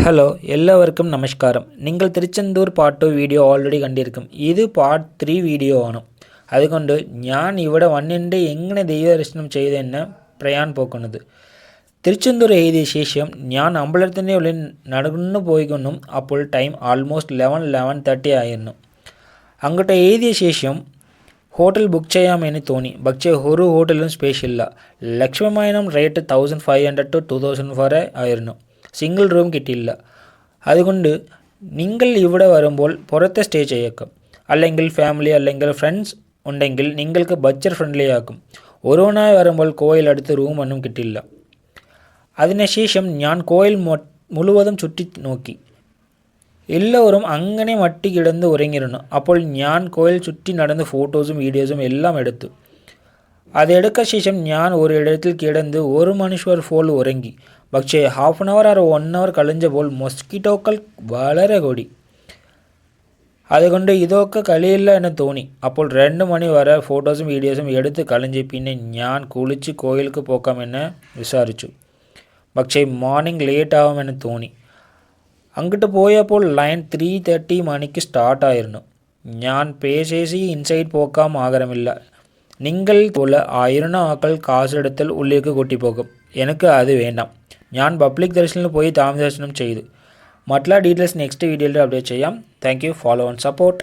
Hello എല്ലാവർക്കും നമസ്കാരം. നിങ്ങൾ തിരുച്ചെന്തൂർ പാർട്ട് 2 വീഡിയോ ഓൾറെഡി കണ്ടിരിക്കും. ഇത് പാർട്ട് 3 വീഡിയോ ആണ്. അതുകൊണ്ട് ഞാൻ ഇവിടെ വന്നിട്ട് എങ്ങനെ ദൈവദർശനം ചെയ്തെന്ന് പറയാൻ പോകുന്നത്. തിരുച്ചെന്തൂർ എഴുതിയ ശേഷം ഞാൻ അമ്പലത്തിൻ്റെ ഉള്ളിൽ നടന്നു പോയിക്കൊണ്ടും അപ്പോൾ ടൈം ആൾമോസ്റ്റ് 11:30 ആയിരുന്നു. അങ്ങോട്ട് എഴുതിയ ശേഷം ഹോട്ടൽ ബുക്ക് ചെയ്യാമെന്ന് തോന്നി. പക്ഷേ ഒരു ഹോട്ടലും സ്പേസ് ഇല്ല. ലക്ഷ്യമായനം റേറ്റ് 1500 to 2000 വരെ ആയിരുന്നു. സിംഗിൾ റൂം കിട്ടിയില്ല. അതുകൊണ്ട് നിങ്ങൾ ഇവിടെ വരുമ്പോൾ പുറത്ത് സ്റ്റേ ചെയ്യേക്കാം. അല്ലെങ്കിൽ ഫാമിലി അല്ലെങ്കിൽ ഫ്രണ്ട്സ് ഉണ്ടെങ്കിൽ നിങ്ങൾക്ക് ബഡ്ജറ്റ് ഫ്രണ്ട്ലി ആക്കും. ഓരോന്നായി വരുമ്പോൾ കോയിൽ അടുത്ത് റൂമൊന്നും കിട്ടില്ല. അതിനുശേഷം ഞാൻ കോയിൽ മുഴുവതും ചുറ്റി നോക്കി. എല്ലാവരും അങ്ങനെ മട്ടി കിടന്ന് ഉറങ്ങിയിരുന്നു. അപ്പോൾ ഞാൻ കോയിൽ ചുറ്റി നടന്ന് ഫോട്ടോസും വീഡിയോസും എല്ലാം എടുത്തു. അതെടുക്ക ശേഷം ഞാൻ ഒരിടത്തിൽ കിടന്ന് 1 മണിക്കൂർ ഫോൾ ഉറങ്ങി. പക്ഷേ ഹാഫ് ആൻ അവർ 1 അവർ കഴിഞ്ഞപ്പോൾ മൊസ്കിറ്റോക്കൾ വളരെ കൂടി. അതുകൊണ്ട് ഇതൊക്കെ കളിയില്ല എന്ന് തോന്നി. അപ്പോൾ 2 മണി വരെ ഫോട്ടോസും വീഡിയോസും എടുത്ത് കളഞ്ഞ് പിന്നെ ഞാൻ കുളിച്ച് കോയിലേക്ക് പോക്കാമെന്ന് വിചാരിച്ചു. പക്ഷേ മോർണിംഗ് ലേറ്റ് ആവുമെന്ന് തോന്നി. അങ്ങോട്ട് പോയപ്പോൾ ലൈൻ 3:30 മണിക്ക് സ്റ്റാർട്ടായിരുന്നു. ഞാൻ പേ ചെയ്ത് ഇൻസൈഡ് പോക്കാൻ ആഗ്രഹമില്ല. നിങ്ങൾ പോലെ 1000 ആക്കൾ കാശെടുത്താൽ ഉള്ളിലേക്ക് കൂട്ടിപ്പോകും. എനിക്ക് അത് വേണ്ട. ഞാൻ പബ്ലിക് ദർശനത്തിൽ പോയി ദർശനം ചെയ്തു. മറ്റുള്ള ഡീറ്റെയിൽസ് നെക്സ്റ്റ് വീഡിയോയിൽ അപ്ഡേറ്റ് ചെയ്യാം. Thank you. Follow and support.